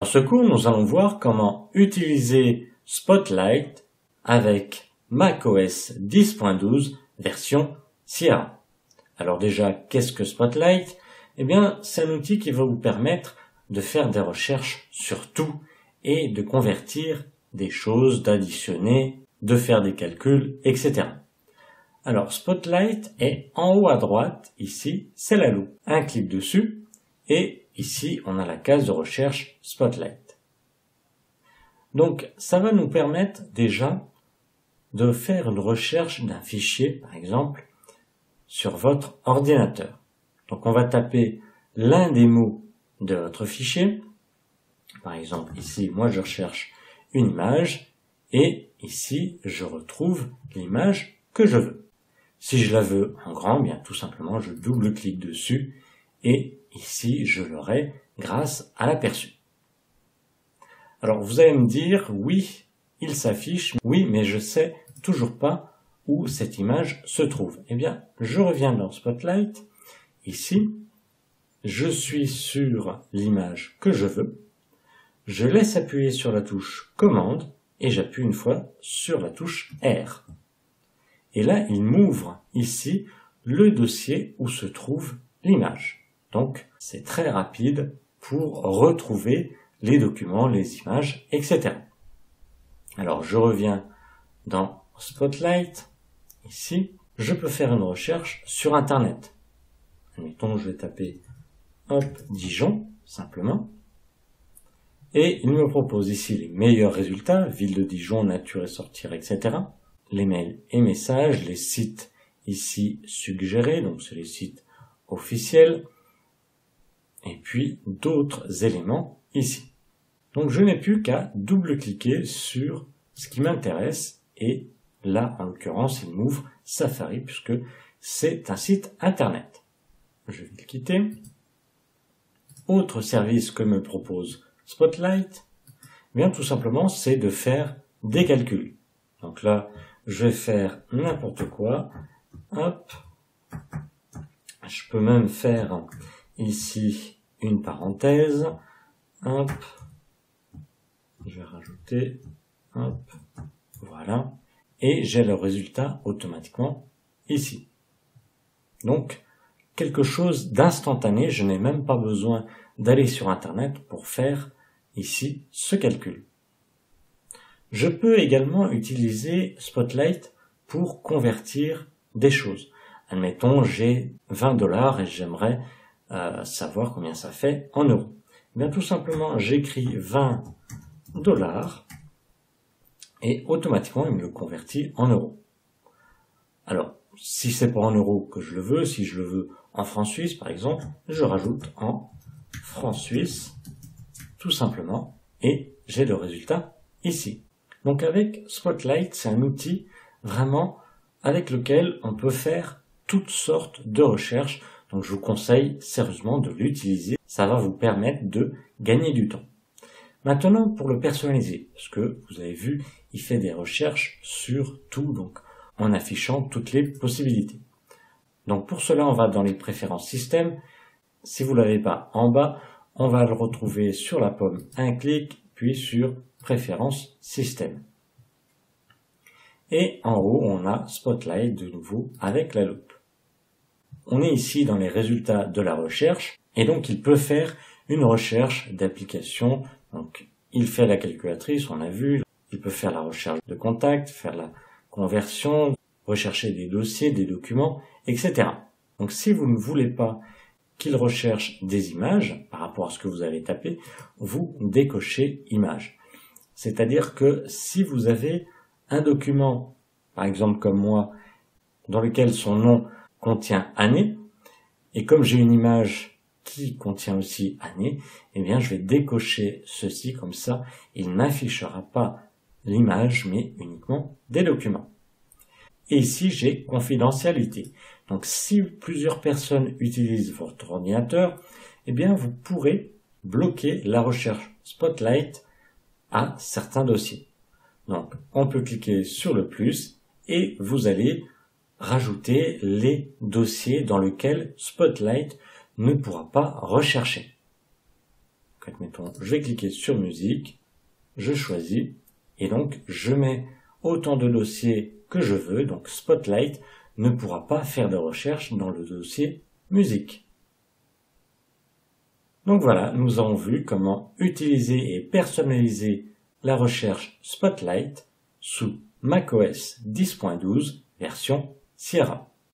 Dans ce cours, nous allons voir comment utiliser Spotlight avec macOS 10.12 version Sierra. Alors déjà, qu'est-ce que Spotlight? Eh bien, c'est un outil qui va vous permettre de faire des recherches sur tout et de convertir des choses, d'additionner, de faire des calculs, etc. Alors, Spotlight est en haut à droite, ici, c'est la loupe. Un clic dessus et ici, on a la case de recherche Spotlight. Donc, ça va nous permettre déjà de faire une recherche d'un fichier, par exemple, sur votre ordinateur. Donc, on va taper l'un des mots de votre fichier. Par exemple, ici, moi, je recherche une image et ici, je retrouve l'image que je veux. Si je la veux en grand, bien tout simplement, je double-clique dessus et ici, je l'aurai grâce à l'aperçu. Alors, vous allez me dire, oui, il s'affiche, oui, mais je sais toujours pas où cette image se trouve. Eh bien, je reviens dans Spotlight. Ici, je suis sur l'image que je veux. Je laisse appuyer sur la touche Commande et j'appuie une fois sur la touche R. Et là, il m'ouvre ici le dossier où se trouve l'image. Donc, c'est très rapide pour retrouver les documents, les images, etc. Alors, je reviens dans Spotlight. Ici, je peux faire une recherche sur Internet. Admettons, je vais taper Dijon, simplement. Et il me propose ici les meilleurs résultats, ville de Dijon, nature et sortir, etc. Les mails et messages, les sites ici suggérés, donc c'est les sites officiels. Et puis d'autres éléments ici. Donc je n'ai plus qu'à double-cliquer sur ce qui m'intéresse et là en l'occurrence il m'ouvre Safari puisque c'est un site internet. Je vais le quitter. Autre service que me propose Spotlight, bien tout simplement c'est de faire des calculs. Donc là je vais faire n'importe quoi. Hop. Je peux même faire ici une parenthèse, hop, je vais rajouter, hop, voilà, et j'ai le résultat automatiquement ici. Donc, quelque chose d'instantané, je n'ai même pas besoin d'aller sur Internet pour faire ici ce calcul. Je peux également utiliser Spotlight pour convertir des choses. Admettons, j'ai 20$ et j'aimerais savoir combien ça fait en euros. Bien tout simplement, j'écris 20$ et automatiquement, il me le convertit en euros. Alors, si c'est pas en euros que je le veux, si je le veux en francs suisses, par exemple, je rajoute en francs suisses, tout simplement, et j'ai le résultat ici. Donc avec Spotlight, c'est un outil vraiment avec lequel on peut faire toutes sortes de recherches. Donc je vous conseille sérieusement de l'utiliser. Ça va vous permettre de gagner du temps. Maintenant pour le personnaliser, parce que vous avez vu, il fait des recherches sur tout, donc en affichant toutes les possibilités. Donc pour cela, on va dans les préférences système. Si vous ne l'avez pas en bas, on va le retrouver sur la pomme, un clic, puis sur préférences système. Et en haut, on a Spotlight de nouveau avec la loupe. On est ici dans les résultats de la recherche et donc il peut faire une recherche d'application. Donc il fait la calculatrice, on a vu, il peut faire la recherche de contacts, faire la conversion, rechercher des dossiers, des documents, etc. Donc si vous ne voulez pas qu'il recherche des images par rapport à ce que vous avez tapé, vous décochez images. C'est-à-dire que si vous avez un document, par exemple comme moi, dans lequel son nom contient année, et comme j'ai une image qui contient aussi année, eh bien je vais décocher ceci, comme ça il n'affichera pas l'image mais uniquement des documents. Et ici j'ai confidentialité. Donc si plusieurs personnes utilisent votre ordinateur, eh bien vous pourrez bloquer la recherche Spotlight à certains dossiers. Donc on peut cliquer sur le plus et vous allez rajouter les dossiers dans lesquels Spotlight ne pourra pas rechercher. Donc, admettons, je vais cliquer sur musique, je choisis, et donc je mets autant de dossiers que je veux, donc Spotlight ne pourra pas faire de recherche dans le dossier musique. Donc voilà, nous avons vu comment utiliser et personnaliser la recherche Spotlight sous macOS 10.12 version Sierra.